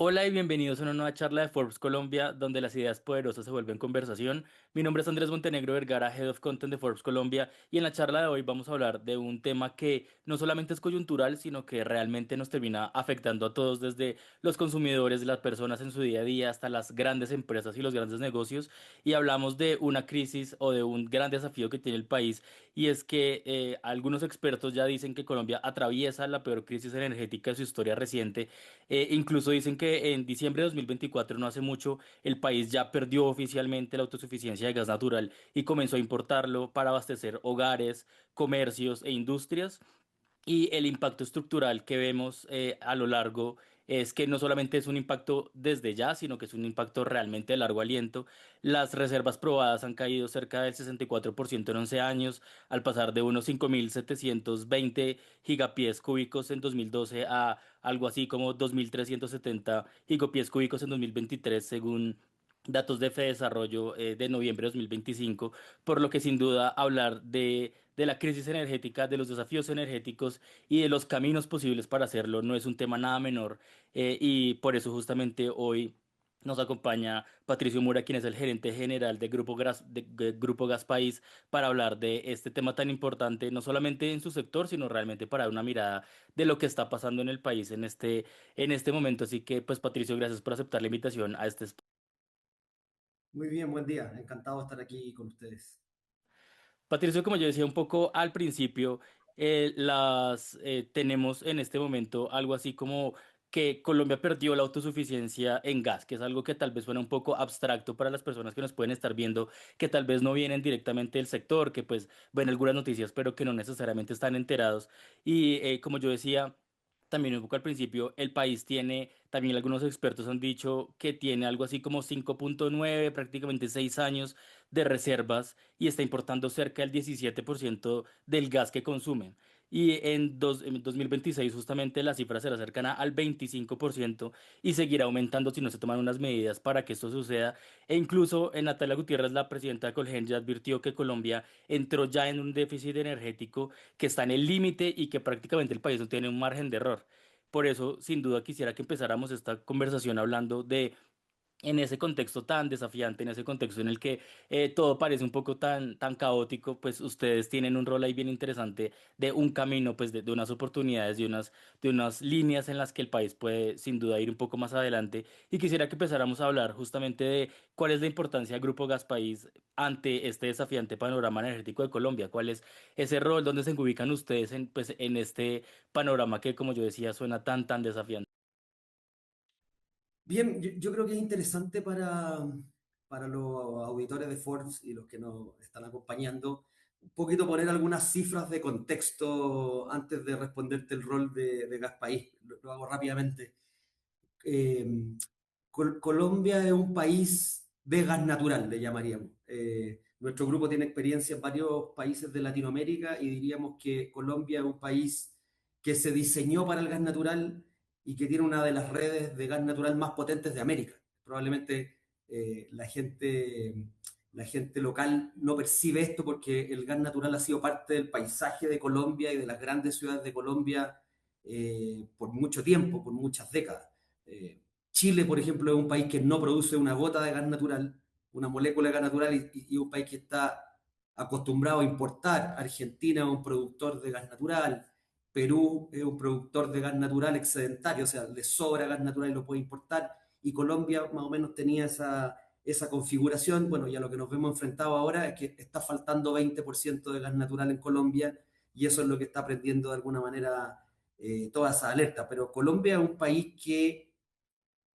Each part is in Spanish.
Hola y bienvenidos a una nueva charla de Forbes Colombia, donde las ideas poderosas se vuelven conversación. Mi nombre es Andrés Montenegro Vergara, Head of Content de Forbes Colombia, y en la charla de hoy vamos a hablar de un tema que no solamente es coyuntural, sino que realmente nos termina afectando a todos, desde los consumidores, las personas en su día a día, hasta las grandes empresas y los grandes negocios. Y hablamos de una crisis o de un gran desafío que tiene el país, y es que algunos expertos ya dicen que Colombia atraviesa la peor crisis energética de su historia reciente. Incluso dicen que en diciembre de 2024, no hace mucho, el país ya perdió oficialmente la autosuficiencia de gas natural y comenzó a importarlo para abastecer hogares, comercios e industrias. Y el impacto estructural que vemos a lo largo es que no solamente es un impacto desde ya, sino que es un impacto realmente de largo aliento. Las reservas probadas han caído cerca del 64% en 11 años, al pasar de unos 5.720 gigapies cúbicos en 2012 a algo así como 2.370 gigapies cúbicos en 2023, según datos de Fedesarrollo de noviembre de 2025, por lo que sin duda hablar de la crisis energética, de los desafíos energéticos y de los caminos posibles para hacerlo no es un tema nada menor, y por eso justamente hoy nos acompaña Patricio Mura, quien es el gerente general de Grupo Gas País, para hablar de este tema tan importante, no solamente en su sector, sino realmente para dar una mirada de lo que está pasando en el país en este momento. Así que, pues, Patricio, gracias por aceptar la invitación a este espacio. Muy bien, buen día. Encantado de estar aquí con ustedes. Patricio, como yo decía un poco al principio, tenemos en este momento algo así como que Colombia perdió la autosuficiencia en gas, que es algo que tal vez suena un poco abstracto para las personas que nos pueden estar viendo, que tal vez no vienen directamente del sector, que pues ven algunas noticias, pero que no necesariamente están enterados. Y como yo decía también un poco al principio, el país tiene, también algunos expertos han dicho que tiene algo así como 5,9, prácticamente 6 años de reservas, y está importando cerca del 17% del gas que consumen. Y en 2026 justamente la cifra será cercana al 25% y seguirá aumentando si no se toman unas medidas para que esto suceda. E incluso Natalia Gutiérrez, la presidenta de Colgen, ya advirtió que Colombia entró ya en un déficit energético que está en el límite y que prácticamente el país no tiene un margen de error. Por eso, sin duda, quisiera que empezáramos esta conversación hablando de, en ese contexto tan desafiante, en ese contexto en el que todo parece un poco tan caótico, pues ustedes tienen un rol ahí bien interesante de un camino, pues de unas oportunidades, de unas líneas en las que el país puede sin duda ir un poco más adelante. Y quisiera que empezáramos a hablar justamente de cuál es la importancia del Grupo Gas País ante este desafiante panorama energético de Colombia, cuál es ese rol, dónde se ubican ustedes en, pues, en este panorama que, como yo decía, suena tan desafiante. Bien, yo creo que es interesante para los auditores de Forbes y los que nos están acompañando, un poquito poner algunas cifras de contexto antes de responderte el rol de Gas País. Lo hago rápidamente. Eh, Colombia es un país de gas natural, le llamaríamos. Nuestro grupo tiene experiencia en varios países de Latinoamérica y diríamos que Colombia es un país que se diseñó para el gas natural y que tiene una de las redes de gas natural más potentes de América. Probablemente la gente local no percibe esto porque el gas natural ha sido parte del paisaje de Colombia y de las grandes ciudades de Colombia por mucho tiempo, por muchas décadas. Eh, Chile, por ejemplo, es un país que no produce una gota de gas natural, una molécula de gas natural, y un país que está acostumbrado a importar. Argentina es un productor de gas natural, Perú es un productor de gas natural excedentario, o sea, le sobra gas natural y lo puede importar, y Colombia más o menos tenía esa configuración. Bueno, ya lo que nos vemos enfrentados ahora es que está faltando 20% de gas natural en Colombia, y eso es lo que está prendiendo de alguna manera toda esa alerta. Pero Colombia es un país que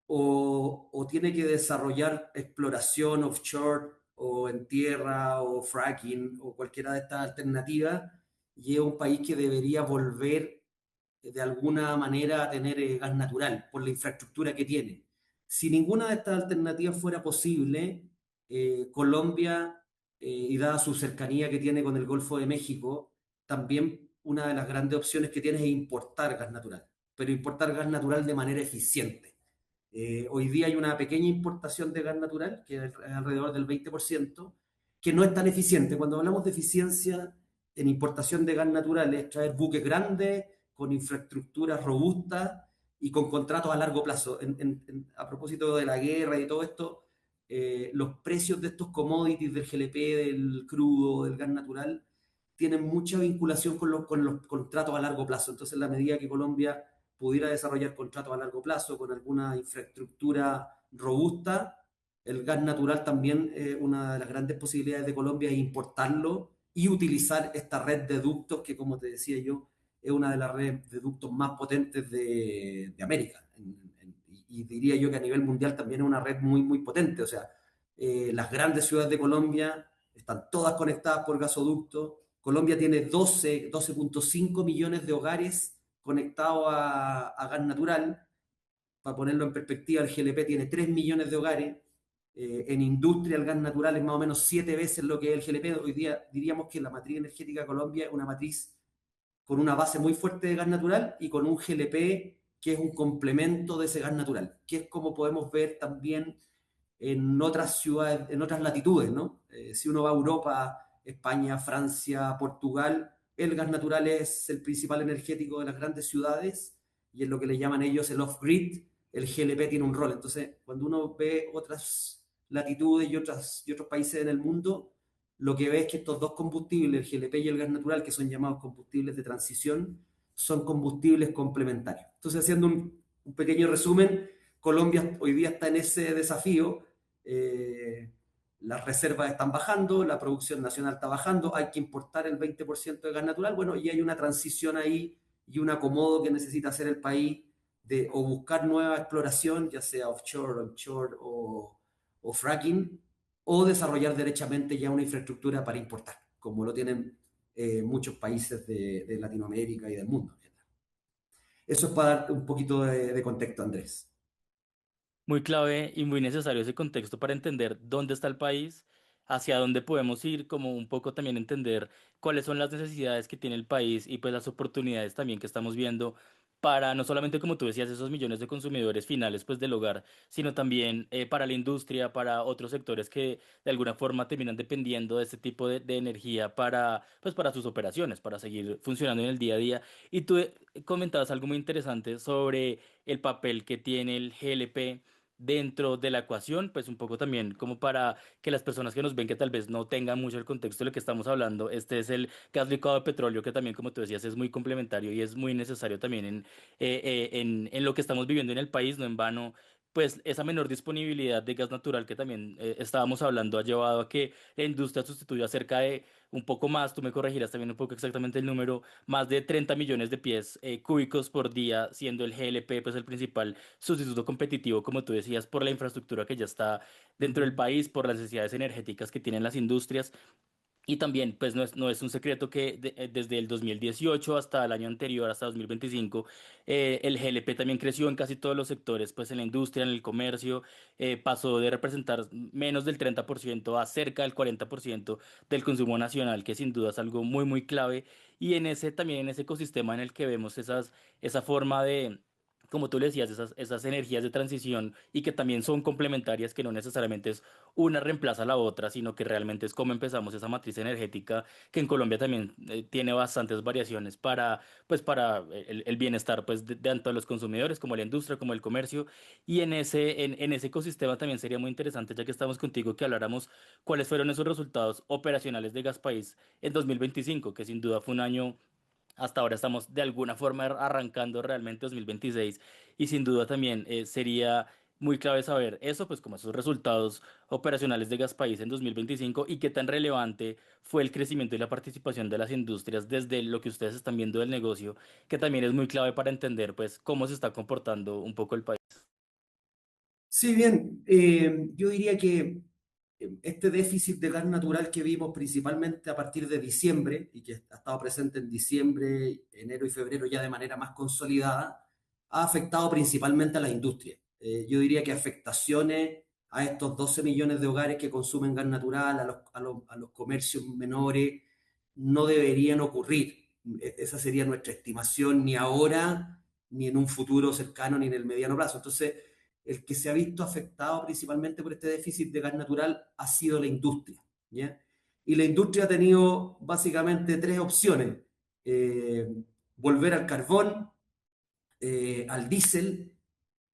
o tiene que desarrollar exploración offshore o en tierra o fracking o cualquiera de estas alternativas, y es un país que debería volver de alguna manera a tener gas natural por la infraestructura que tiene. Si ninguna de estas alternativas fuera posible, Colombia, y dada su cercanía que tiene con el Golfo de México, también una de las grandes opciones que tiene es importar gas natural, pero importar gas natural de manera eficiente. Hoy día hay una pequeña importación de gas natural, que es alrededor del 20%, que no es tan eficiente. Cuando hablamos de eficiencia en importación de gas natural, es traer buques grandes, con infraestructuras robustas, y con contratos a largo plazo. A propósito de la guerra y todo esto, los precios de estos commodities, del GLP, del crudo, del gas natural, tienen mucha vinculación con los contratos a largo plazo. Entonces, en la medida que Colombia pudiera desarrollar contratos a largo plazo con alguna infraestructura robusta, el gas natural también, una de las grandes posibilidades de Colombia es importarlo y utilizar esta red de ductos que, como te decía yo, es una de las redes de ductos más potentes de América. Y diría yo que a nivel mundial también es una red muy, muy potente. O sea, las grandes ciudades de Colombia están todas conectadas por gasoductos. Colombia tiene 12.5 millones de hogares conectados a gas natural. Para ponerlo en perspectiva, el GLP tiene 3 millones de hogares. En industria, el gas natural es más o menos 7 veces lo que es el GLP. Hoy día diríamos que la matriz energética de Colombia es una matriz con una base muy fuerte de gas natural y con un GLP que es un complemento de ese gas natural, que es como podemos ver también en otras ciudades, en otras latitudes, ¿no? Si uno va a Europa, España, Francia, Portugal, el gas natural es el principal energético de las grandes ciudades y es lo que le llaman ellos el off-grid, el GLP tiene un rol. Entonces, cuando uno ve otras latitudes y otros países en el mundo, lo que ve es que estos dos combustibles, el GLP y el gas natural, que son llamados combustibles de transición, son combustibles complementarios. Entonces, haciendo un pequeño resumen, Colombia hoy día está en ese desafío. Las reservas están bajando, la producción nacional está bajando, hay que importar el 20% de gas natural, bueno, y hay una transición ahí y un acomodo que necesita hacer el país de o buscar nueva exploración, ya sea offshore, onshore o fracking, o desarrollar derechamente ya una infraestructura para importar, como lo tienen muchos países de Latinoamérica y del mundo. Eso es para dar un poquito de contexto, Andrés. Muy clave y muy necesario ese contexto para entender dónde está el país, hacia dónde podemos ir, como un poco también entender cuáles son las necesidades que tiene el país y pues las oportunidades también que estamos viendo para no solamente, como tú decías, esos millones de consumidores finales pues del hogar, sino también para la industria, para otros sectores que de alguna forma terminan dependiendo de este tipo de energía para pues para sus operaciones, para seguir funcionando en el día a día. Y tú comentabas algo muy interesante sobre el papel que tiene el GLP dentro de la ecuación, pues un poco también como para que las personas que nos ven que tal vez no tengan mucho el contexto de lo que estamos hablando, este es el gas licuado de petróleo que también, como tú decías, es muy complementario y es muy necesario también en lo que estamos viviendo en el país, no en vano. Pues esa menor disponibilidad de gas natural que también estábamos hablando ha llevado a que la industria sustituya cerca de un poco más, tú me corregirás también un poco exactamente el número, más de 30 millones de pies cúbicos por día, siendo el GLP pues el principal sustituto competitivo, como tú decías, por la infraestructura que ya está Uh dentro del -huh. país, por las necesidades energéticas que tienen las industrias. Y también, pues no es un secreto que desde el 2018 hasta el año anterior, hasta 2025, el GLP también creció en casi todos los sectores, pues en la industria, en el comercio, pasó de representar menos del 30% a cerca del 40% del consumo nacional, que sin duda es algo muy, muy clave. Y en ese también, en ese ecosistema en el que vemos esa forma de... Como tú le decías, esas energías de transición y que también son complementarias, que no necesariamente es una reemplaza a la otra, sino que realmente es como empezamos esa matriz energética que en Colombia también tiene bastantes variaciones para, pues, para el bienestar pues, de tanto de los consumidores como la industria, como el comercio. Y en ese ecosistema también sería muy interesante, ya que estamos contigo, que habláramos cuáles fueron esos resultados operacionales de Gaspaís en 2025, que sin duda fue un año. Hasta ahora estamos de alguna forma arrancando realmente 2026 y sin duda también sería muy clave saber eso, pues como esos resultados operacionales de Gaspaís en 2025 y qué tan relevante fue el crecimiento y la participación de las industrias desde lo que ustedes están viendo del negocio, que también es muy clave para entender pues cómo se está comportando un poco el país. Sí, bien, yo diría que este déficit de gas natural que vimos principalmente a partir de diciembre y que ha estado presente en diciembre, enero y febrero ya de manera más consolidada, ha afectado principalmente a la industria. Yo diría que afectaciones a estos 12 millones de hogares que consumen gas natural, a los comercios menores, no deberían ocurrir. Esa sería nuestra estimación, ni ahora, ni en un futuro cercano, ni en el mediano plazo. Entonces, el que se ha visto afectado principalmente por este déficit de gas natural ha sido la industria, ¿ya? Y la industria ha tenido básicamente tres opciones. Eh, Volver al carbón, al diésel,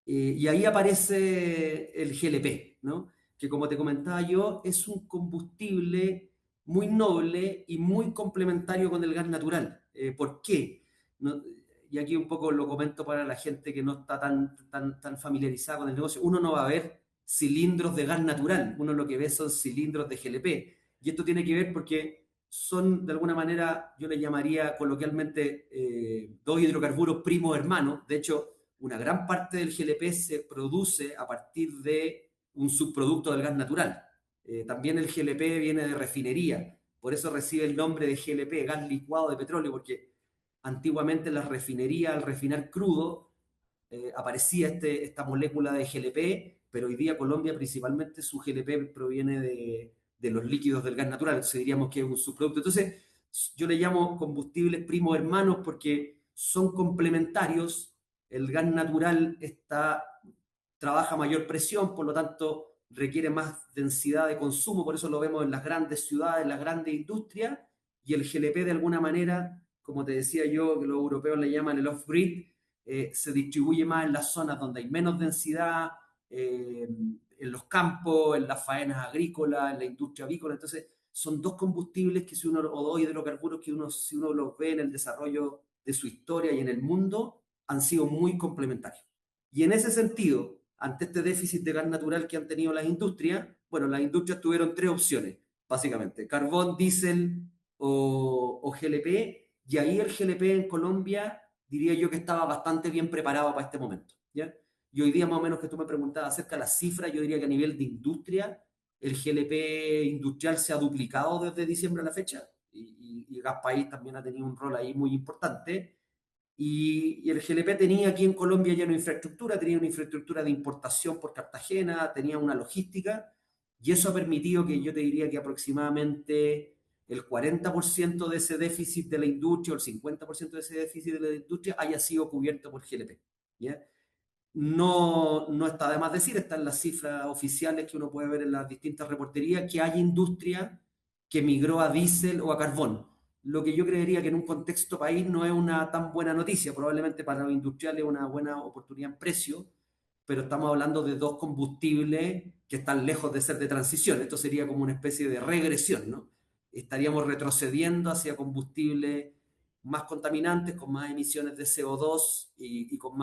y ahí aparece el GLP, ¿no? Que como te comentaba yo, es un combustible muy noble y muy complementario con el gas natural. ¿Por qué? No, y aquí un poco lo comento para la gente que no está tan familiarizada con el negocio. Uno no va a ver cilindros de gas natural, uno lo que ve son cilindros de GLP. Y esto tiene que ver porque son, de alguna manera, yo le llamaría coloquialmente dos hidrocarburos primos hermanos. De hecho, una gran parte del GLP se produce a partir de un subproducto del gas natural. También el GLP viene de refinería, por eso recibe el nombre de GLP, gas licuado de petróleo, porque antiguamente en las refinerías, al refinar crudo, aparecía esta molécula de GLP, pero hoy día Colombia principalmente su GLP proviene de los líquidos del gas natural, entonces diríamos que es un subproducto. Entonces, yo le llamo combustibles primos hermanos porque son complementarios. El gas natural trabaja a mayor presión, por lo tanto requiere más densidad de consumo, por eso lo vemos en las grandes ciudades, en las grandes industrias, y el GLP de alguna manera, como te decía yo, que los europeos le llaman el off-grid, se distribuye más en las zonas donde hay menos densidad, en los campos, en las faenas agrícolas, en la industria avícola. Entonces, son dos combustibles que si uno, o dos hidrocarburos que uno, si uno los ve en el desarrollo de su historia y en el mundo, han sido muy complementarios. Y en ese sentido, ante este déficit de gas natural que han tenido las industrias, bueno, las industrias tuvieron tres opciones, básicamente, carbón, diésel o GLP, y ahí el GLP en Colombia diría yo que estaba bastante bien preparado para este momento, ¿ya? Y hoy día más o menos que tú me preguntabas acerca de las cifras, yo diría que a nivel de industria, el GLP industrial se ha duplicado desde diciembre a la fecha, y Gas País también ha tenido un rol ahí muy importante, y el GLP tenía aquí en Colombia ya una infraestructura, tenía una infraestructura de importación por Cartagena, tenía una logística, y eso ha permitido que yo te diría que aproximadamente el 40% de ese déficit de la industria o el 50% de ese déficit de la industria haya sido cubierto por GLP. ¿Ya? No está de más decir, están las cifras oficiales que uno puede ver en las distintas reporterías, que hay industria que migró a diésel o a carbón. Lo que yo creería que en un contexto país no es una tan buena noticia, probablemente para los industriales es una buena oportunidad en precio, pero estamos hablando de dos combustibles que están lejos de ser de transición. Esto sería como una especie de regresión, ¿no? Estaríamos retrocediendo hacia combustibles más contaminantes, con más emisiones de CO2 eh, y con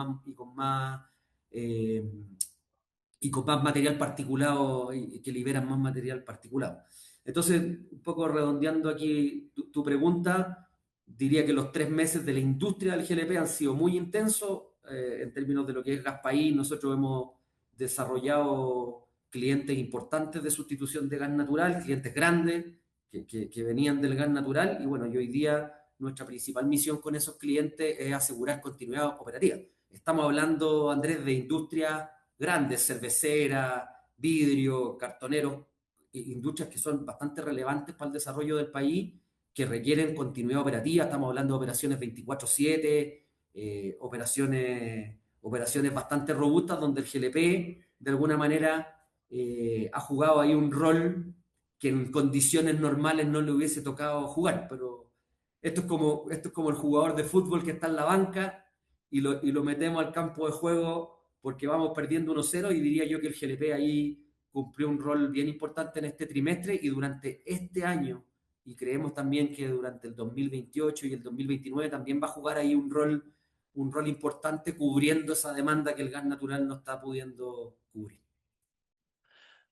más material particulado y que liberan más material particulado. Entonces, un poco redondeando aquí tu pregunta, diría que los 3 meses de la industria del GLP han sido muy intensos en términos de lo que es gas país. Nosotros hemos desarrollado clientes importantes de sustitución de gas natural, clientes grandes que venían del gas natural y bueno, y hoy día nuestra principal misión con esos clientes es asegurar continuidad operativa. Estamos hablando, Andrés, de industrias grandes, cerveceras, vidrio, cartoneros, industrias que son bastante relevantes para el desarrollo del país, que requieren continuidad operativa. Estamos hablando de operaciones 24/7, operaciones bastante robustas, donde el GLP, de alguna manera, ha jugado ahí un rol que en condiciones normales no le hubiese tocado jugar, pero esto es como el jugador de fútbol que está en la banca y lo metemos al campo de juego porque vamos perdiendo 1-0 y diría yo que el GLP ahí cumplió un rol bien importante en este trimestre y durante este año y creemos también que durante el 2028 y el 2029 también va a jugar ahí un rol importante cubriendo esa demanda que el gas natural no está pudiendo cubrir.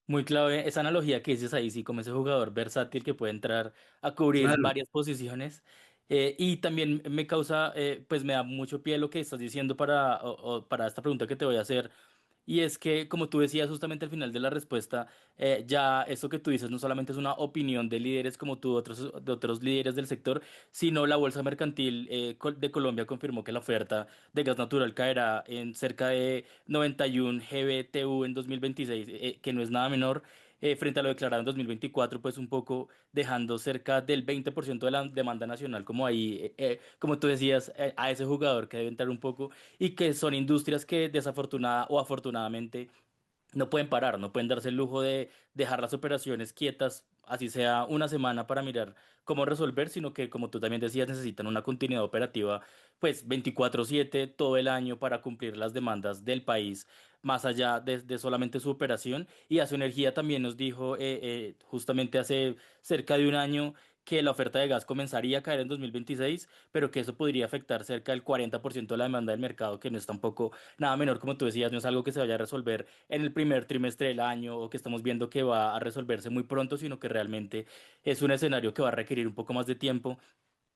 Muy clave esa analogía que dices ahí, sí, como ese jugador versátil que puede entrar a cubrir Claro, varias posiciones. Y también me causa, pues me da mucho pie lo que estás diciendo para esta pregunta que te voy a hacer. Y es que, como tú decías justamente al final de la respuesta, ya esto que tú dices no solamente es una opinión de líderes como tú, de otros líderes del sector, sino la Bolsa Mercantil de Colombia confirmó que la oferta de gas natural caerá en cerca de 91 GBTU en 2026, que no es nada menor. Frente a lo declarado en 2024, pues un poco dejando cerca del 20% de la demanda nacional, como ahí, como tú decías, a ese jugador que debe entrar un poco y que son industrias que desafortunada o afortunadamente no pueden parar, no pueden darse el lujo de dejar las operaciones quietas, así sea una semana para mirar cómo resolver, sino que, como tú también decías, necesitan una continuidad operativa, pues 24/7 todo el año para cumplir las demandas del país, más allá de solamente su operación. Y a su energía también nos dijo, justamente hace cerca de un año, que la oferta de gas comenzaría a caer en 2026, pero que eso podría afectar cerca del 40% de la demanda del mercado, que no es tampoco nada menor, como tú decías, no es algo que se vaya a resolver en el primer trimestre del año o que estamos viendo que va a resolverse muy pronto, sino que realmente es un escenario que va a requerir un poco más de tiempo.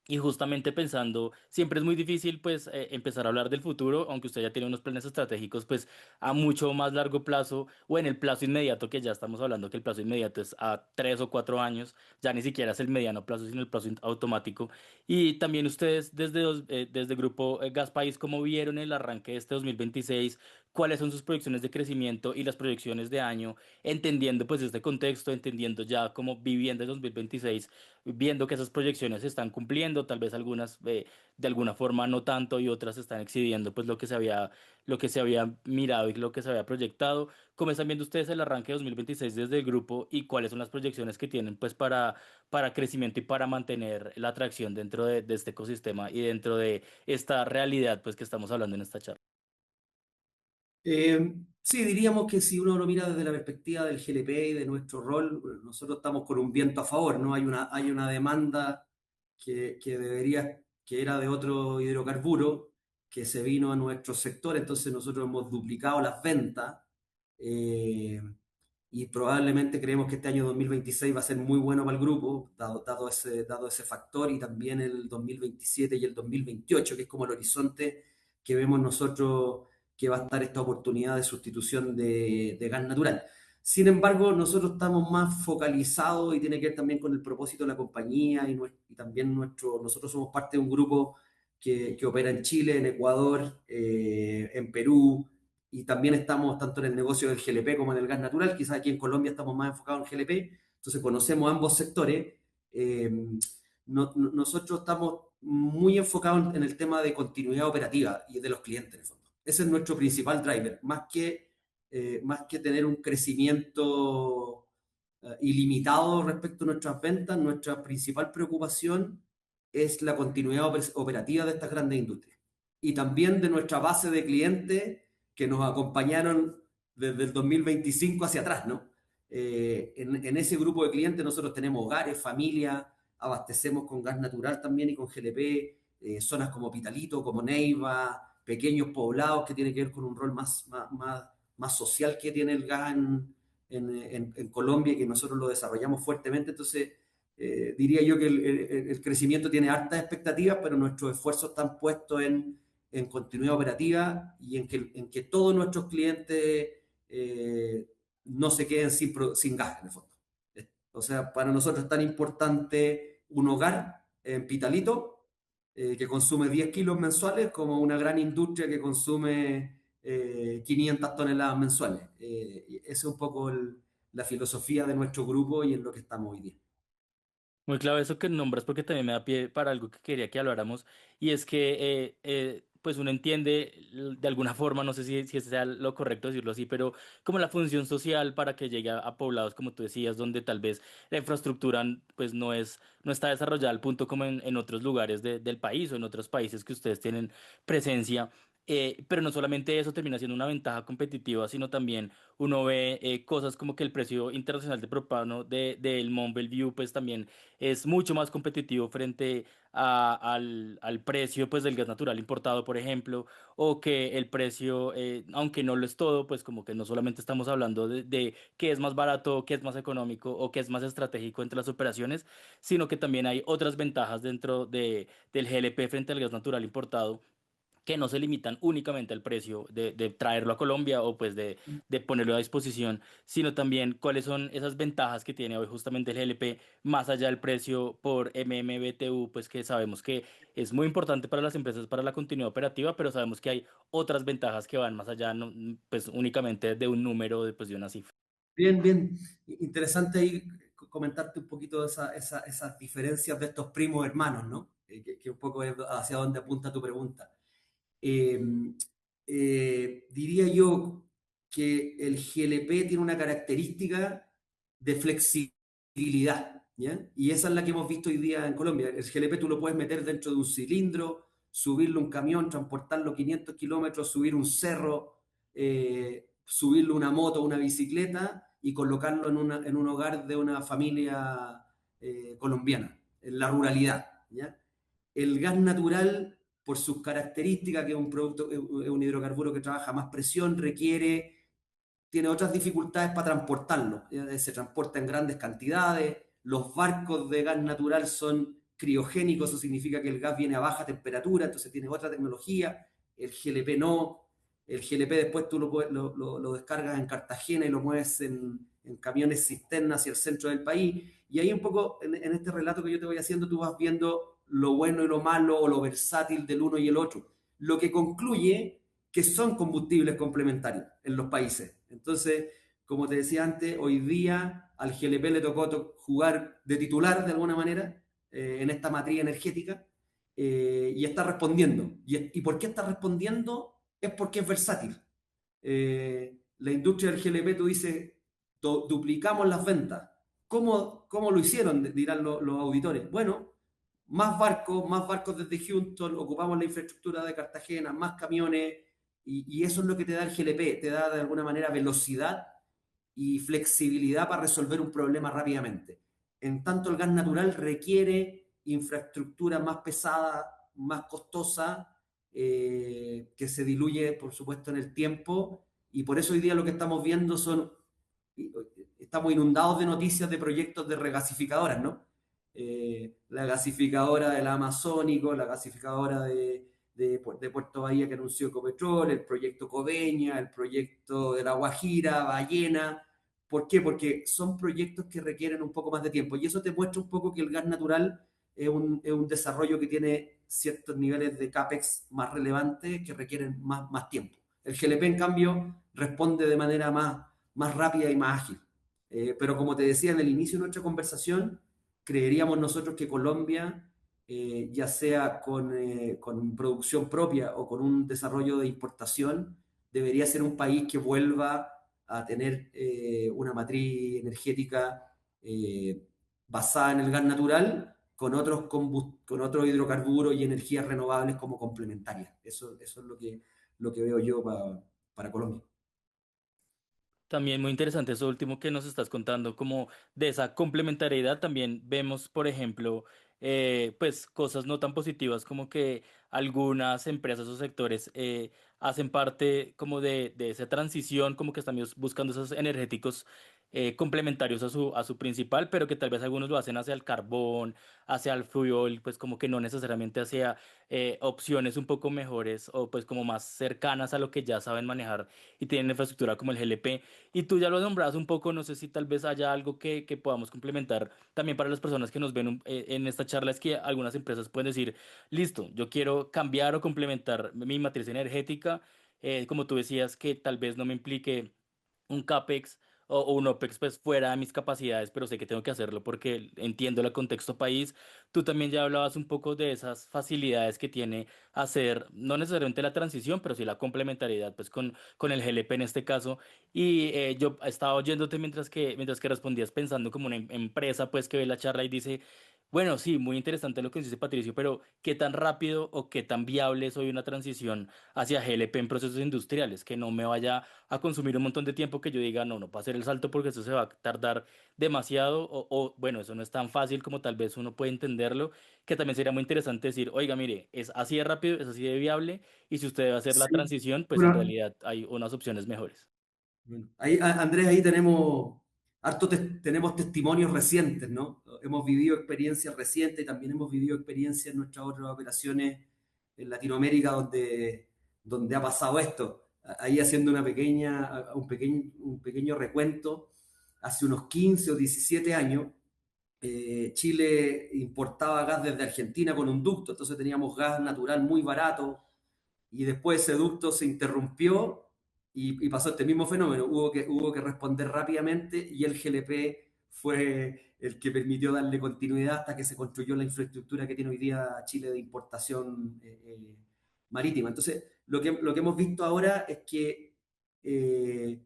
Y justamente pensando, siempre es muy difícil pues empezar a hablar del futuro, aunque usted ya tiene unos planes estratégicos pues a mucho más largo plazo o en el plazo inmediato, que ya estamos hablando que el plazo inmediato es a 3 o 4 años, ya ni siquiera es el mediano plazo, sino el plazo automático. Y también ustedes desde Grupo Gas País, ¿cómo vieron el arranque de este 2026? ¿Cuáles son sus proyecciones de crecimiento y las proyecciones de año? Entendiendo pues este contexto, entendiendo ya cómo viviendo el 2026, viendo que esas proyecciones se están cumpliendo, tal vez algunas de alguna forma no tanto y otras están excediendo pues lo que se había mirado y lo que se había proyectado. ¿Cómo están viendo ustedes el arranque de 2026 desde el grupo y cuáles son las proyecciones que tienen pues para crecimiento y para mantener la atracción dentro de este ecosistema y dentro de esta realidad pues que estamos hablando en esta charla? Sí, diríamos que si uno lo mira desde la perspectiva del GLP y de nuestro rol, nosotros estamos con un viento a favor, ¿no? Hay una demanda que debería, que era de otro hidrocarburo, que se vino a nuestro sector, entonces nosotros hemos duplicado las ventas, eh, y probablemente creemos que este año 2026 va a ser muy bueno para el grupo, dado ese factor, y también el 2027 y el 2028, que es como el horizonte que vemos nosotros que va a estar esta oportunidad de sustitución de gas natural. Sin embargo, nosotros estamos más focalizados y tiene que ver también con el propósito de la compañía y también nosotros somos parte de un grupo que opera en Chile, en Ecuador, en Perú, y también estamos tanto en el negocio del GLP como en el gas natural. Quizás aquí en Colombia estamos más enfocados en GLP, entonces conocemos ambos sectores. Eh, Nosotros estamos muy enfocados en el tema de continuidad operativa y de los clientes, en el fondo. Ese es nuestro principal driver, más que tener un crecimiento ilimitado respecto a nuestras ventas. Nuestra principal preocupación es la continuidad operativa de estas grandes industrias y también de nuestra base de clientes que nos acompañaron desde el 2025 hacia atrás, ¿no? En ese grupo de clientes nosotros tenemos hogares, familias, abastecemos con gas natural también y con GLP, zonas como Pitalito, como Neiva, pequeños poblados que tienen que ver con un rol más social que tiene el gas en Colombia y que nosotros lo desarrollamos fuertemente. Entonces, diría yo que el crecimiento tiene hartas expectativas, pero nuestros esfuerzos están puestos en continuidad operativa y en que todos nuestros clientes no se queden sin gas, en el fondo. O sea, para nosotros es tan importante un hogar en Pitalito, que consume 10 kilos mensuales, como una gran industria que consume 500 toneladas mensuales. Esa es un poco la filosofía de nuestro grupo y en lo que estamos hoy día. Muy clave eso que nombras porque también me da pie para algo que quería que habláramos y es que pues uno entiende de alguna forma, no sé si sea lo correcto decirlo así, pero como la función social para que llegue a poblados como tú decías, donde tal vez la infraestructura pues no está desarrollada al punto como en otros lugares del país o en otros países que ustedes tienen presencia. Pero no solamente eso termina siendo una ventaja competitiva, sino también uno ve cosas como que el precio internacional de propano del Mont Belvieu pues también es mucho más competitivo frente al precio pues del gas natural importado, por ejemplo, o que el precio, aunque no lo es todo, pues como que no solamente estamos hablando de qué es más barato, qué es más económico o qué es más estratégico entre las operaciones, sino que también hay otras ventajas dentro del GLP frente al gas natural importado que no se limitan únicamente al precio de traerlo a Colombia o pues de ponerlo a disposición, sino también cuáles son esas ventajas que tiene hoy justamente el GLP más allá del precio por MMBTU, pues que sabemos que es muy importante para las empresas para la continuidad operativa, pero sabemos que hay otras ventajas que van más allá, pues únicamente de un número, pues, de una cifra. Bien, bien. Interesante ahí comentarte un poquito esas diferencias de estos primos hermanos, ¿no? Que un poco es hacia dónde apunta tu pregunta. Eh, Diría yo. que el GLP tiene una característica de flexibilidad, ¿ya? Y esa es la que hemos visto hoy día en Colombia. El GLP tú lo puedes meter dentro de un cilindro, subirlo a un camión, transportarlo 500 kilómetros, subir un cerro, subirlo a una moto, una bicicleta y colocarlo en un hogar de una familia colombiana, en la ruralidad, ¿ya? El gas natural, por sus características, que es un producto, es un hidrocarburo que trabaja a más presión, tiene otras dificultades para transportarlo. Se transporta en grandes cantidades. Los barcos de gas natural son criogénicos, eso significa que el gas viene a baja temperatura, entonces tiene otra tecnología. El GLP no. El GLP después tú lo descargas en Cartagena y lo mueves en camiones cisterna hacia el centro del país. Y ahí un poco, en este relato que yo te voy haciendo, tú vas viendo lo bueno y lo malo o lo versátil del uno y el otro. Lo que concluye que son combustibles complementarios en los países. Entonces, como te decía antes, hoy día al GLP le tocó jugar de titular de alguna manera en esta matriz energética y está respondiendo. ¿Y por qué está respondiendo? Es porque es versátil. La industria del GLP, tú dices, duplicamos las ventas. ¿Cómo lo hicieron? Dirán los auditores. Bueno, más barcos desde Houston, ocupamos la infraestructura de Cartagena, más camiones, y eso es lo que te da el GLP, te da de alguna manera velocidad y flexibilidad para resolver un problema rápidamente. En tanto, el gas natural requiere infraestructura más pesada, más costosa, que se diluye, por supuesto, en el tiempo, y por eso hoy día lo que estamos viendo estamos inundados de noticias de proyectos de regasificadoras, ¿no? La gasificadora del Amazónico, la gasificadora de Puerto Bahía que anunció Ecopetrol, el proyecto Coveña, el proyecto de La Guajira, Ballena. ¿Por qué? Porque son proyectos que requieren un poco más de tiempo y eso te muestra un poco que el gas natural es un desarrollo que tiene ciertos niveles de CAPEX más relevantes que requieren más tiempo. El GLP, en cambio, responde de manera más rápida y más ágil. Pero como te decía en el inicio de nuestra conversación, creeríamos nosotros que Colombia, ya sea con producción propia o con un desarrollo de importación, debería ser un país que vuelva a tener una matriz energética basada en el gas natural con otros hidrocarburos y energías renovables como complementarias. Eso es lo que veo yo para Colombia. También muy interesante eso último que nos estás contando, como de esa complementariedad también vemos, por ejemplo, pues cosas no tan positivas como que algunas empresas o sectores hacen parte como de esa transición, como que están buscando esos energéticos complementarios a su principal, pero que tal vez algunos lo hacen hacia el carbón, hacia el fuel, pues como que no necesariamente hacia opciones un poco mejores o pues como más cercanas a lo que ya saben manejar y tienen infraestructura como el GLP. Y tú ya lo nombrabas un poco, no sé si tal vez haya algo que podamos complementar también para las personas que nos ven en esta charla, es que algunas empresas pueden decir, listo, yo quiero cambiar o complementar mi matriz energética, como tú decías, que tal vez no me implique un CAPEX o un OPEX pues fuera de mis capacidades, pero sé que tengo que hacerlo porque entiendo el contexto país. Tú también ya hablabas un poco de esas facilidades que tiene hacer, no necesariamente la transición, pero sí la complementariedad pues con el GLP en este caso. Y yo estaba oyéndote mientras que respondías pensando como una empresa pues que ve la charla y dice, bueno, sí, muy interesante lo que dice Patricio, pero ¿qué tan rápido o qué tan viable es hoy una transición hacia GLP en procesos industriales? Que no me vaya a consumir un montón de tiempo que yo diga, no, no puedo hacer el salto porque eso se va a tardar demasiado bueno, eso no es tan fácil como tal vez uno puede entenderlo, que también sería muy interesante decir, oiga, mire, es así de rápido, es así de viable y si usted va a hacer la Sí. transición, pues en Bueno, realidad hay unas opciones mejores. bueno, ahí, Andrés, ahí tenemos testimonios recientes, ¿no? Hemos vivido experiencias recientes y también hemos vivido experiencias en nuestras otras operaciones en Latinoamérica donde ha pasado esto. Ahí haciendo un pequeño recuento, hace unos 15 o 17 años, Chile importaba gas desde Argentina con un ducto, entonces teníamos gas natural muy barato, y después ese ducto se interrumpió y pasó este mismo fenómeno. Hubo que responder rápidamente y el GLP fue el que permitió darle continuidad hasta que se construyó la infraestructura que tiene hoy día Chile de importación marítima. Entonces, lo que hemos visto ahora es que eh,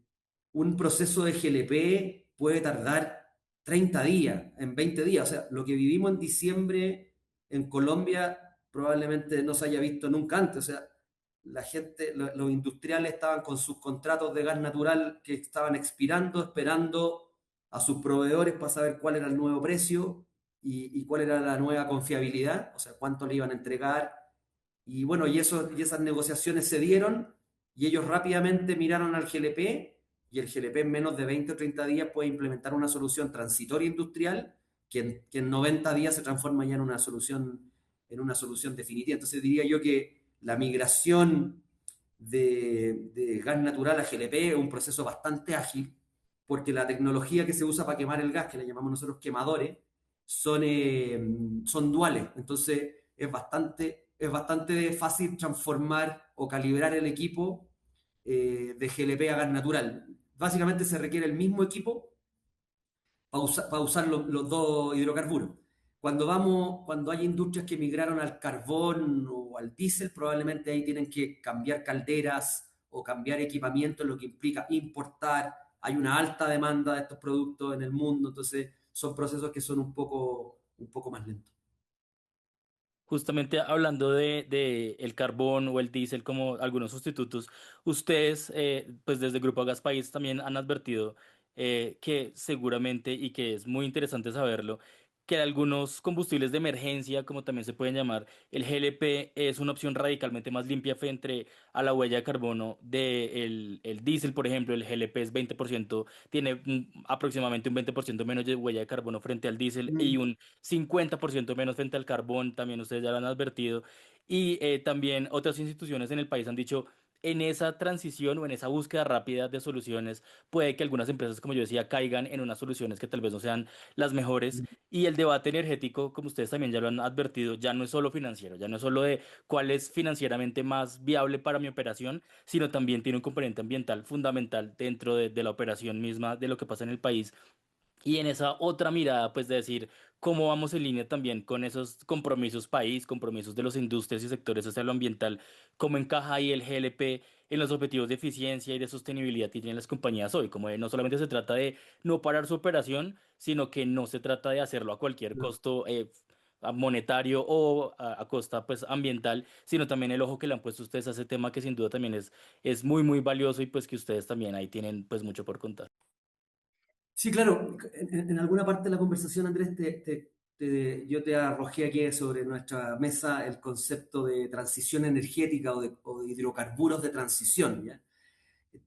un proceso de GLP puede tardar 30 días, en 20 días. O sea, lo que vivimos en diciembre en Colombia probablemente no se haya visto nunca antes. O sea, la gente, los industriales estaban con sus contratos de gas natural que estaban expirando, esperando a sus proveedores para saber cuál era el nuevo precio y cuál era la nueva confiabilidad, o sea, cuánto le iban a entregar. Y bueno, y esas negociaciones se dieron y ellos rápidamente miraron al GLP y el GLP en menos de 20 o 30 días puede implementar una solución transitoria industrial que en 90 días se transforma ya en una solución definitiva. Entonces diría yo que la migración de gas natural a GLP es un proceso bastante ágil porque la tecnología que se usa para quemar el gas, que le llamamos nosotros quemadores, son duales. Entonces es bastante fácil transformar o calibrar el equipo de GLP a gas natural. Básicamente se requiere el mismo equipo para usar los dos hidrocarburos. Cuando hay industrias que migraron al carbón o al diésel, probablemente ahí tienen que cambiar calderas o cambiar equipamiento, lo que implica importar. Hay una alta demanda de estos productos en el mundo, entonces son procesos que son un poco más lentos. Justamente hablando de el carbón o el diésel como algunos sustitutos, ustedes, pues desde Grupo Gas País también han advertido que seguramente, y que es muy interesante saberlo, que algunos combustibles de emergencia, como también se pueden llamar, el GLP es una opción radicalmente más limpia frente a la huella de carbono el diésel, por ejemplo. El GLP es 20%, tiene aproximadamente un 20% menos de huella de carbono frente al diésel y Mm. un 50% menos frente al carbón, también ustedes ya lo han advertido. Y también otras instituciones en el país han dicho, en esa transición o en esa búsqueda rápida de soluciones, puede que algunas empresas, como yo decía, caigan en unas soluciones que tal vez no sean las mejores. Y el debate energético, como ustedes también ya lo han advertido, ya no es solo financiero, ya no es solo de cuál es financieramente más viable para mi operación, sino también tiene un componente ambiental fundamental dentro de la operación misma de lo que pasa en el país. Y en esa otra mirada, pues de decir cómo vamos en línea también con esos compromisos país, compromisos de los industrias y sectores hacia lo ambiental, cómo encaja ahí el GLP en los objetivos de eficiencia y de sostenibilidad que tienen las compañías hoy, como de no solamente se trata de no parar su operación, sino que no se trata de hacerlo a cualquier costo monetario o a costa pues ambiental, sino también el ojo que le han puesto ustedes a ese tema que sin duda también es muy muy valioso y pues que ustedes también ahí tienen pues mucho por contar. Sí, claro, en alguna parte de la conversación, Andrés, yo te arrojé aquí sobre nuestra mesa el concepto de transición energética o de hidrocarburos de transición, ¿ya?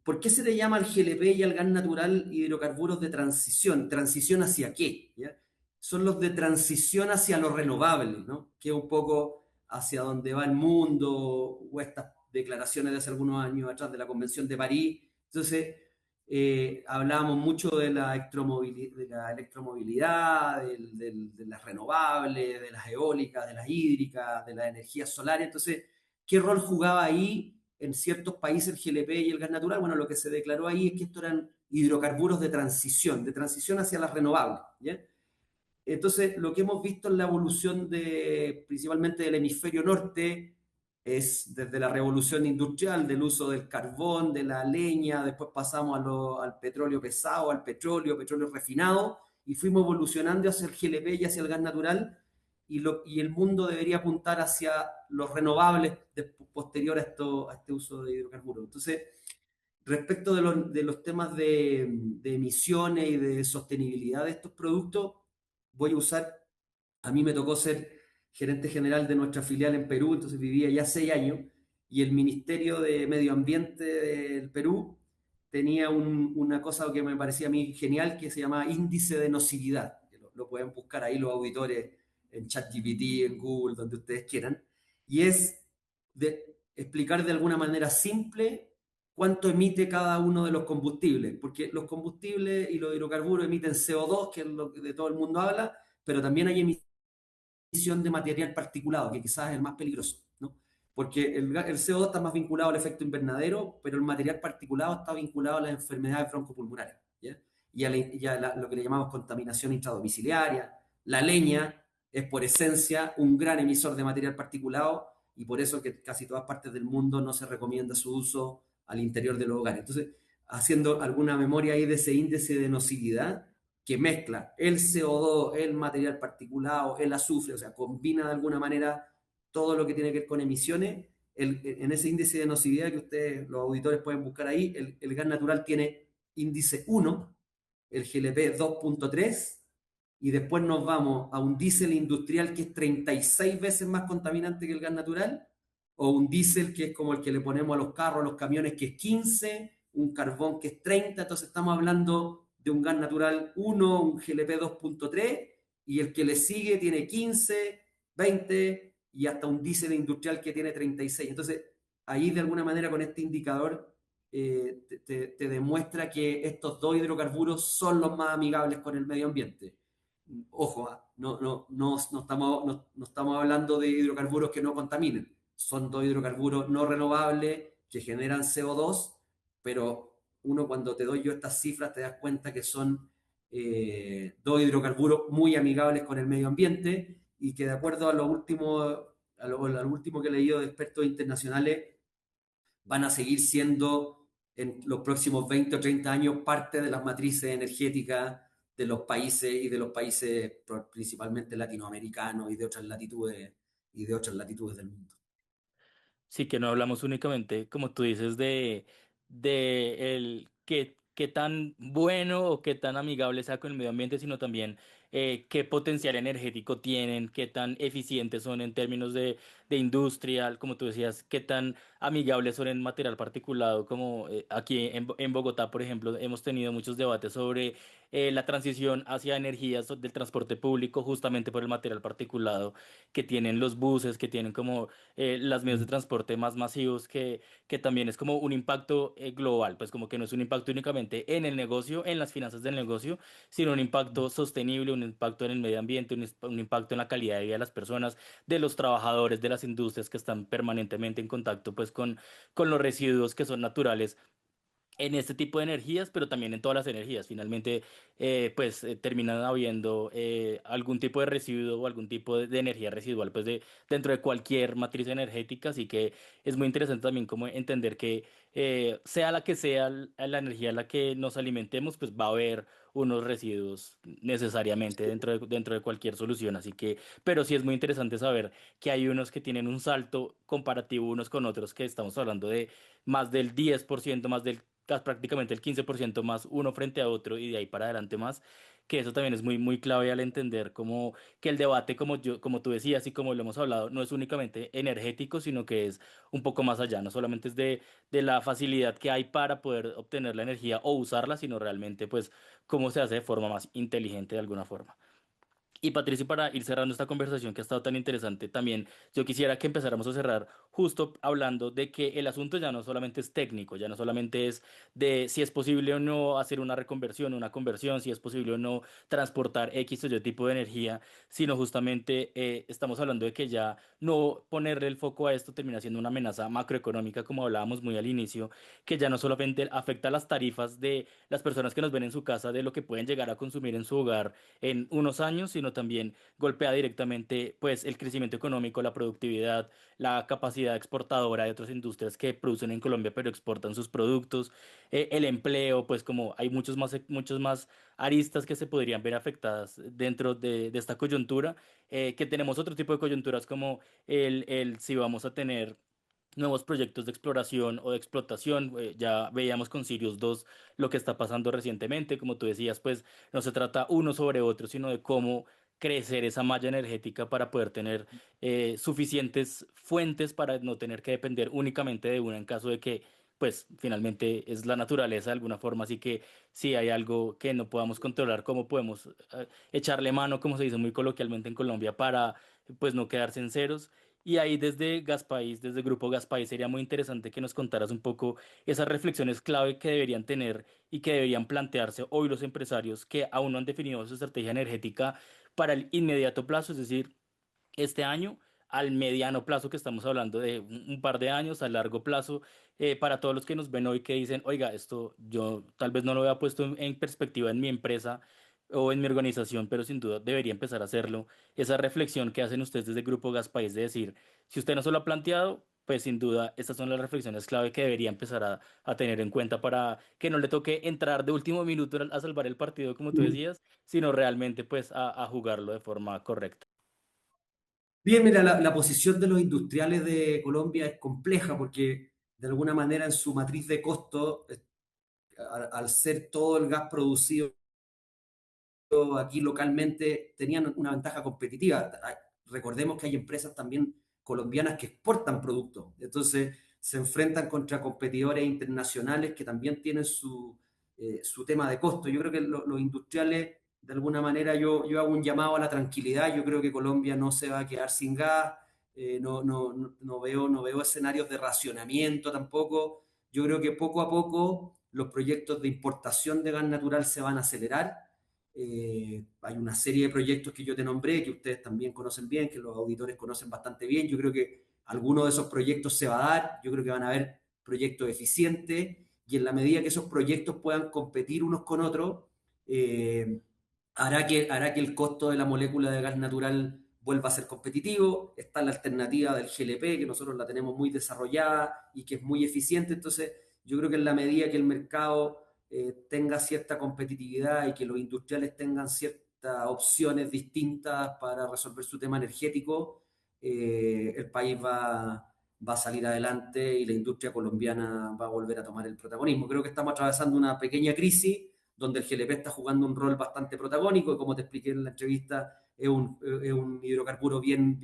¿Por qué se le llama al GLP y al gas natural hidrocarburos de transición? ¿Transición hacia qué? ¿Ya? Son los de transición hacia lo renovable, ¿no? Que es un poco hacia donde va el mundo o estas declaraciones de hace algunos años atrás de la Convención de París. Entonces, hablábamos mucho de la electromovilidad, de las renovables, de las eólicas, de las hídricas, de las energías solares. Entonces, ¿qué rol jugaba ahí en ciertos países el GLP y el gas natural? Bueno, lo que se declaró ahí es que estos eran hidrocarburos de transición hacia las renovables, ¿ya? Entonces, lo que hemos visto en la evolución principalmente del hemisferio norte es desde la revolución industrial, del uso del carbón, de la leña, después pasamos al petróleo pesado, al petróleo refinado, y fuimos evolucionando hacia el GLP y hacia el gas natural, y el mundo debería apuntar hacia los renovables posterior a este uso de hidrocarburos. Entonces, respecto de los temas de emisiones y de sostenibilidad de estos productos, voy a usar, a mí me tocó ser gerente general de nuestra filial en Perú, entonces vivía ya 6 años, y el Ministerio de Medio Ambiente del Perú tenía una cosa que me parecía a mí genial, que se llama índice de nocividad, que lo pueden buscar ahí los auditores en ChatGPT, en Google, donde ustedes quieran, y es explicar de alguna manera simple cuánto emite cada uno de los combustibles, porque los combustibles y los hidrocarburos emiten CO2, que es lo que de todo el mundo habla, pero también hay emisión de material particulado, que quizás es el más peligroso, ¿no? Porque el CO2 está más vinculado al efecto invernadero, pero el material particulado está vinculado a las enfermedades broncopulmonares, ¿ya? Lo que le llamamos contaminación intradomiciliaria. La leña es por esencia un gran emisor de material particulado y por eso que casi todas partes del mundo no se recomienda su uso al interior de los hogares. Entonces, haciendo alguna memoria ahí de ese índice de nocividad que mezcla el CO2, el material particulado, el azufre, o sea, combina de alguna manera todo lo que tiene que ver con emisiones. En ese índice de nocividad que ustedes, los auditores, pueden buscar ahí, el gas natural tiene índice 1, el GLP 2.3, y después nos vamos a un diésel industrial que es 36 veces más contaminante que el gas natural, o un diésel que es como el que le ponemos a los carros, a los camiones, que es 15, un carbón que es 30. Entonces estamos hablando de un gas natural 1, un GLP 2.3, y el que le sigue tiene 15, 20 y hasta un diésel industrial que tiene 36. Entonces, ahí de alguna manera con este indicador te demuestra que estos dos hidrocarburos son los más amigables con el medio ambiente. Ojo, no estamos hablando de hidrocarburos que no contaminen. Son dos hidrocarburos no renovables que generan CO2, pero uno cuando te doy yo estas cifras te das cuenta que son dos hidrocarburos muy amigables con el medio ambiente y que de acuerdo a lo último que he leído de expertos internacionales van a seguir siendo en los próximos 20 o 30 años parte de las matrices energéticas de los países y de los países principalmente latinoamericanos y de otras latitudes del mundo. Sí, que no hablamos únicamente, como tú dices, de el qué tan bueno o qué tan amigable sea con el medio ambiente, sino también qué potencial energético tienen, qué tan eficientes son en términos de industrial, como tú decías, qué tan amigables son en material particulado, como aquí en Bogotá, por ejemplo, hemos tenido muchos debates sobre la transición hacia energías del transporte público, justamente por el material particulado que tienen los buses, que tienen como las medios de Mm. transporte más masivos, que también es como un impacto global, pues como que no es un impacto únicamente en el negocio, en las finanzas del negocio, sino un impacto sostenible, un impacto en el medio ambiente, un impacto en la calidad de vida de las personas, de los trabajadores, de las industrias que están permanentemente en contacto pues con los residuos que son naturales en este tipo de energías, pero también en todas las energías. Finalmente, terminan habiendo algún tipo de residuo o algún tipo de energía residual, pues dentro de cualquier matriz energética. Así que es muy interesante también como entender que sea la que sea la energía a la que nos alimentemos, pues va a haber unos residuos necesariamente dentro de cualquier solución. Así que, pero sí es muy interesante saber que hay unos que tienen un salto comparativo unos con otros, que estamos hablando de más del 10%, más del prácticamente el 15% más uno frente a otro y de ahí para adelante más, que eso también es muy, muy clave al entender como que el debate, como tú decías y como lo hemos hablado, no es únicamente energético, sino que es un poco más allá, no solamente es de la facilidad que hay para poder obtener la energía o usarla, sino realmente pues cómo se hace de forma más inteligente de alguna forma. Y Patricio, para ir cerrando esta conversación que ha estado tan interesante, también yo quisiera que empezáramos a cerrar justo hablando de que el asunto ya no solamente es técnico, ya no solamente es de si es posible o no hacer una reconversión, una conversión, si es posible o no transportar X o Y tipo de energía, sino justamente estamos hablando de que ya no ponerle el foco a esto termina siendo una amenaza macroeconómica, como hablábamos muy al inicio, que ya no solamente afecta las tarifas de las personas que nos ven en su casa, de lo que pueden llegar a consumir en su hogar en unos años, sino también golpea directamente pues el crecimiento económico, la productividad, la capacidad exportadora de otras industrias que producen en Colombia pero exportan sus productos, el empleo, pues como hay muchos más aristas que se podrían ver afectadas dentro de esta coyuntura, que tenemos otro tipo de coyunturas como el si vamos a tener nuevos proyectos de exploración o de explotación. Ya veíamos con Sirius 2 lo que está pasando recientemente. Como tú decías, pues no se trata uno sobre otro, sino de cómo crecer esa malla energética para poder tener suficientes fuentes para no tener que depender únicamente de una en caso de que, pues finalmente es la naturaleza de alguna forma. Así que si hay algo que no podamos controlar, ¿cómo podemos echarle mano, como se dice muy coloquialmente en Colombia, para pues no quedarse en ceros? Y ahí desde Gaspaís, desde Grupo Gaspaís, sería muy interesante que nos contaras un poco esas reflexiones clave que deberían tener y que deberían plantearse hoy los empresarios que aún no han definido su estrategia energética para el inmediato plazo, es decir, este año, al mediano plazo que estamos hablando de un par de años, a largo plazo, para todos los que nos ven hoy que dicen, oiga, esto yo tal vez no lo había puesto en perspectiva en mi empresa o en mi organización, pero sin duda debería empezar a hacerlo. Esa reflexión que hacen ustedes desde Grupo Gaspaís de decir, si usted no se lo ha planteado, pues sin duda estas son las reflexiones clave que debería empezar a tener en cuenta para que no le toque entrar de último minuto a salvar el partido, como tú decías, sino realmente pues a jugarlo de forma correcta. Bien, mira, la posición de los industriales de Colombia es compleja porque de alguna manera en su matriz de costo, al ser todo el gas producido aquí localmente, tenían una ventaja competitiva. Recordemos que hay empresas también colombianas que exportan productos, entonces se enfrentan contra competidores internacionales que también tienen su tema de costo. Yo creo que los industriales, de alguna manera, yo hago un llamado a la tranquilidad. Yo creo que Colombia no se va a quedar sin gas. No veo escenarios de racionamiento tampoco. Yo creo que poco a poco los proyectos de importación de gas natural se van a acelerar. Hay una serie de proyectos que yo te nombré, que ustedes también conocen bien, que los auditores conocen bastante bien. Yo creo que alguno de esos proyectos se va a dar. Yo creo que van a haber proyectos eficientes y en la medida que esos proyectos puedan competir unos con otros, eh, hará que el costo de la molécula de gas natural vuelva a ser competitivo. Está la alternativa del GLP, que nosotros la tenemos muy desarrollada y que es muy eficiente. Entonces, yo creo que en la medida que el mercado tenga cierta competitividad y que los industriales tengan ciertas opciones distintas para resolver su tema energético, el país va a salir adelante y la industria colombiana va a volver a tomar el protagonismo. Creo que estamos atravesando una pequeña crisis donde el GLP está jugando un rol bastante protagónico y como te expliqué en la entrevista, es un hidrocarburo bien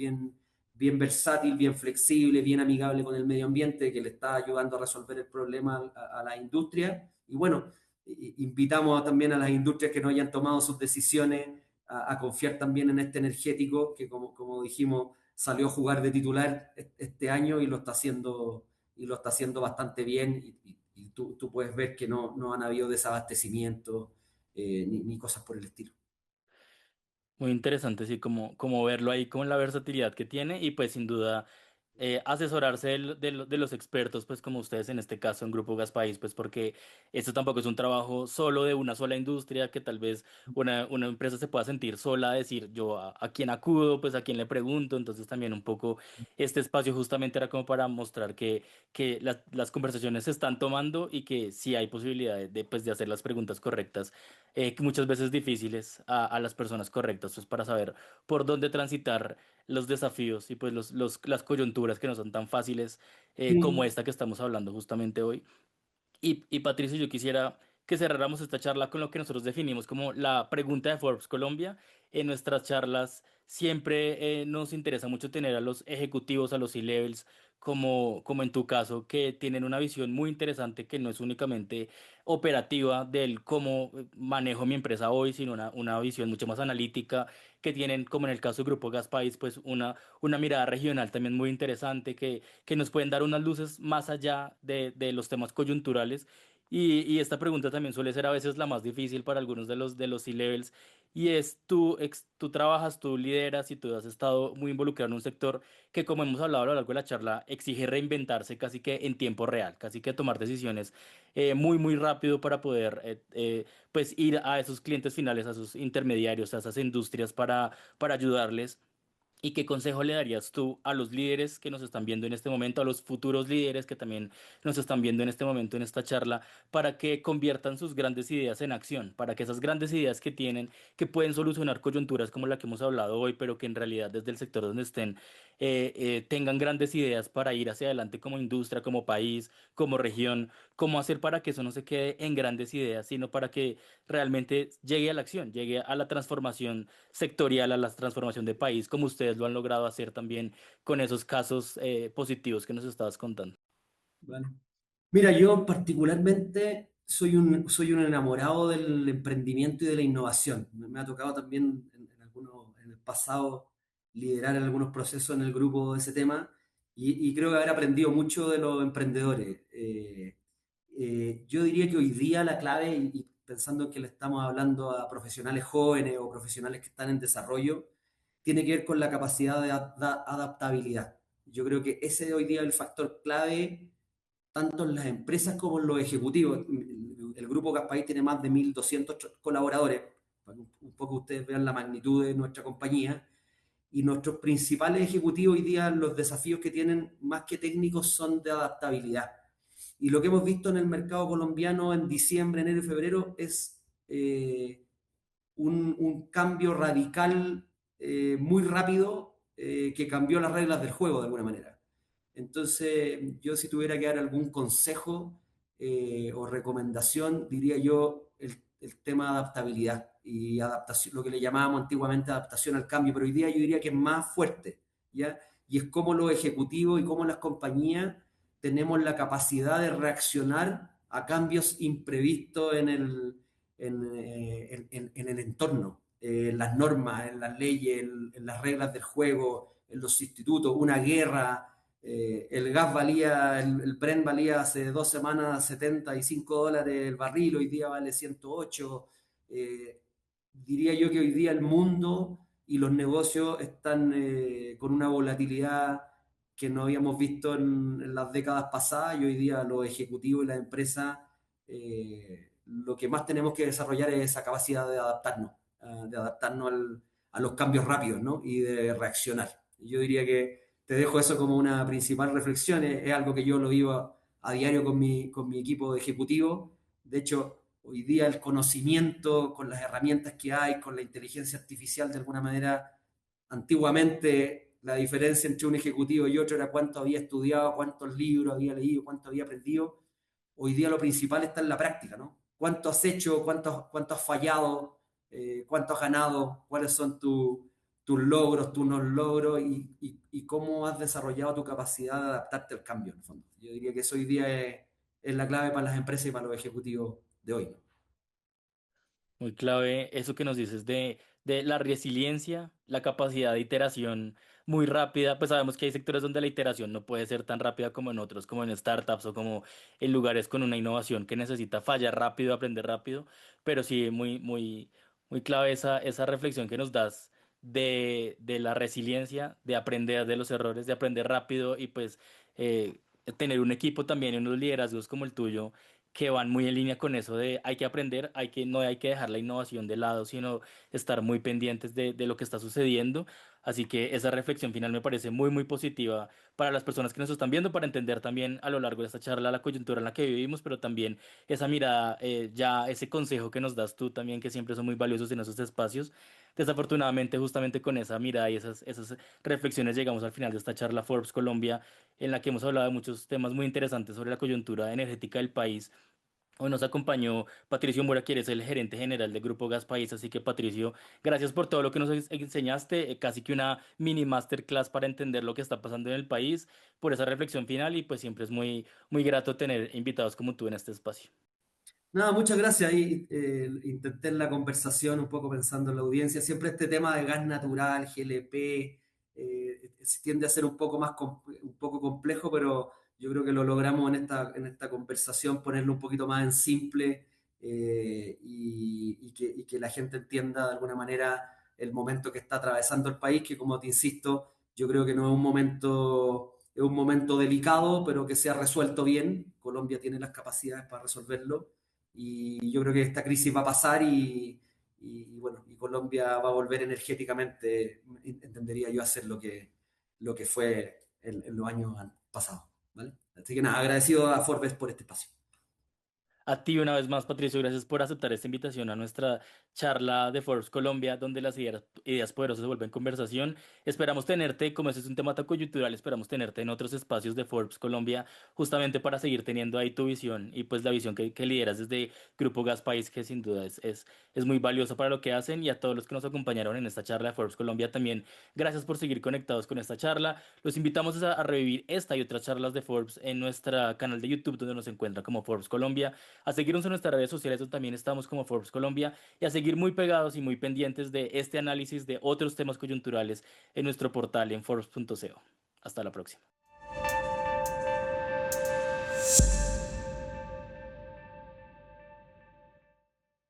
versátil, bien flexible, bien amigable con el medio ambiente, que le está ayudando a resolver el problema a la industria. Y bueno, invitamos también a las industrias que no hayan tomado sus decisiones a confiar también en este energético que, como dijimos, salió a jugar de titular este año y lo está haciendo bastante bien. Y tú puedes ver que no han habido desabastecimiento ni cosas por el estilo. Muy interesante, sí, como verlo ahí, con la versatilidad que tiene y pues sin duda asesorarse de los expertos, pues como ustedes en este caso en Grupo Gas País, pues porque esto tampoco es un trabajo solo de una sola industria, que tal vez una empresa se pueda sentir sola, decir yo a quién acudo, pues a quién le pregunto, entonces también un poco este espacio justamente era como para mostrar que las conversaciones se están tomando y que sí hay posibilidad pues, de hacer las preguntas correctas que muchas veces difíciles a las personas correctas, pues para saber por dónde transitar los desafíos y pues las coyunturas que no son tan fáciles como Sí. esta que estamos hablando justamente hoy. Y Patricio, yo quisiera que cerráramos esta charla con lo que nosotros definimos como la pregunta de Forbes Colombia. En nuestras charlas siempre nos interesa mucho tener a los ejecutivos, a los C-levels, como en tu caso, que tienen una visión muy interesante que no es únicamente operativa del cómo manejo mi empresa hoy, sino una visión mucho más analítica, que tienen, como en el caso del Grupo Gaspais, pues una mirada regional también muy interesante que nos pueden dar unas luces más allá de los temas coyunturales. Y esta pregunta también suele ser a veces la más difícil para algunos de los C-levels. Y es, tú trabajas, tú lideras y tú has estado muy involucrado en un sector que, como hemos hablado a lo largo de la charla, exige reinventarse casi que en tiempo real, casi que tomar decisiones muy, muy rápido para poder pues ir a esos clientes finales, a esos intermediarios, a esas industrias para ayudarles. ¿Y qué consejo le darías tú a los líderes que nos están viendo en este momento, a los futuros líderes que también nos están viendo en este momento en esta charla, para que conviertan sus grandes ideas en acción, para que esas grandes ideas que tienen, que pueden solucionar coyunturas como la que hemos hablado hoy, pero que en realidad desde el sector donde estén tengan grandes ideas para ir hacia adelante como industria, como país, como región? ¿Cómo hacer para que eso no se quede en grandes ideas, sino para que realmente llegue a la acción, llegue a la transformación sectorial, a la transformación de país, como ustedes lo han logrado hacer también con esos casos positivos que nos estabas contando? Bueno. Mira, yo particularmente soy un enamorado del emprendimiento y de la innovación. Me ha tocado también en el pasado liderar algunos procesos en el grupo de ese tema y creo que haber aprendido mucho de los emprendedores. Yo diría que hoy día la clave, y pensando que le estamos hablando a profesionales jóvenes o profesionales que están en desarrollo, tiene que ver con la capacidad de adaptabilidad. Yo creo que ese hoy día es el factor clave tanto en las empresas como en los ejecutivos. El grupo Gaspaís tiene más de 1.200 colaboradores, para que un poco ustedes vean la magnitud de nuestra compañía. y nuestros principales ejecutivos hoy día, los desafíos que tienen más que técnicos son de adaptabilidad. Y lo que hemos visto en el mercado colombiano en diciembre, enero y febrero es un cambio radical muy rápido que cambió las reglas del juego de alguna manera. Entonces, yo si tuviera que dar algún consejo o recomendación, diría yo el tema de adaptabilidad y adaptación, lo que le llamábamos antiguamente adaptación al cambio, pero hoy día yo diría que es más fuerte, ¿ya? Y es como los ejecutivos y como las compañías tenemos la capacidad de reaccionar a cambios imprevistos en el entorno, en las normas, en las leyes, en las reglas del juego, en los institutos, una guerra. El gas valía, el Brent valía hace 2 semanas $75 el barril, hoy día vale 108. Eh, Diría yo que hoy día el mundo y los negocios están con una volatilidad que no habíamos visto en las décadas pasadas y hoy día los ejecutivos y las empresas lo que más tenemos que desarrollar es esa capacidad de adaptarnos a los cambios rápidos, ¿no? Y de reaccionar. Yo diría que te dejo eso como una principal reflexión, es algo que yo lo vivo a diario con mi equipo ejecutivo. De hecho, hoy día el conocimiento con las herramientas que hay, con la inteligencia artificial, de alguna manera, antiguamente la diferencia entre un ejecutivo y otro era cuánto había estudiado, cuántos libros había leído, cuánto había aprendido. Hoy día lo principal está en la práctica, ¿no? ¿Cuánto has hecho? ¿Cuánto has fallado? ¿Cuánto has ganado? ¿Cuáles son tus logros, tus no logros? Y cómo has desarrollado tu capacidad de adaptarte al cambio, en el fondo. Yo diría que eso hoy día es la clave para las empresas y para los ejecutivos de hoy, ¿no? Muy clave eso que nos dices de la resiliencia, la capacidad de iteración muy rápida. Pues sabemos que hay sectores donde la iteración no puede ser tan rápida como en otros, como en startups o como en lugares con una innovación que necesita fallar rápido, aprender rápido. Pero sí, muy clave esa reflexión que nos das de la resiliencia, de aprender de los errores, de aprender rápido y pues tener un equipo también y unos liderazgos como el tuyo que van muy en línea con eso de hay que aprender, no hay que dejar la innovación de lado, sino estar muy pendientes de lo que está sucediendo. Así que esa reflexión final me parece muy positiva para las personas que nos están viendo, para entender también a lo largo de esta charla la coyuntura en la que vivimos, pero también esa mirada, ya ese consejo que nos das tú también, que siempre son muy valiosos en esos espacios. Desafortunadamente, justamente con esa mirada y esas reflexiones llegamos al final de esta charla Forbes Colombia, en la que hemos hablado de muchos temas muy interesantes sobre la coyuntura energética del país. Hoy nos acompañó Patricio Mora, quien es el gerente general del Grupo Gas País. Así que, Patricio, gracias por todo lo que nos enseñaste, casi que una mini masterclass para entender lo que está pasando en el país, por esa reflexión final y pues siempre es muy grato tener invitados como tú en este espacio. Nada, muchas gracias. Ahí intenté en la conversación un poco pensando en la audiencia. Siempre este tema de gas natural, GLP, se tiende a ser un poco un poco complejo, pero yo creo que lo logramos en esta conversación ponerlo un poquito más en simple y que la gente entienda de alguna manera el momento que está atravesando el país, que como te insisto, yo creo que no es un momento, es un momento delicado, pero que se ha resuelto bien. Colombia tiene las capacidades para resolverlo y yo creo que esta crisis va a pasar bueno, y Colombia va a volver energéticamente, entendería yo, a hacer lo que fue en los años pasados, ¿vale? Así que nada, agradecido a Forbes por este espacio. A ti una vez más, Patricio, gracias por aceptar esta invitación a nuestra charla de Forbes Colombia, donde las ideas poderosas se vuelven conversación. Esperamos tenerte, como este es un tema tan coyuntural, esperamos tenerte en otros espacios de Forbes Colombia, justamente para seguir teniendo ahí tu visión y pues la visión que lideras desde Grupo Gas País, que sin duda es muy valiosa para lo que hacen y a todos los que nos acompañaron en esta charla de Forbes Colombia también. Gracias por seguir conectados con esta charla. Los invitamos a revivir esta y otras charlas de Forbes en nuestro canal de YouTube, donde nos encuentra como Forbes Colombia, a seguirnos en nuestras redes sociales, donde también estamos como Forbes Colombia, y a seguir muy pegados y muy pendientes de este análisis de otros temas coyunturales en nuestro portal en Forbes.co. Hasta la próxima.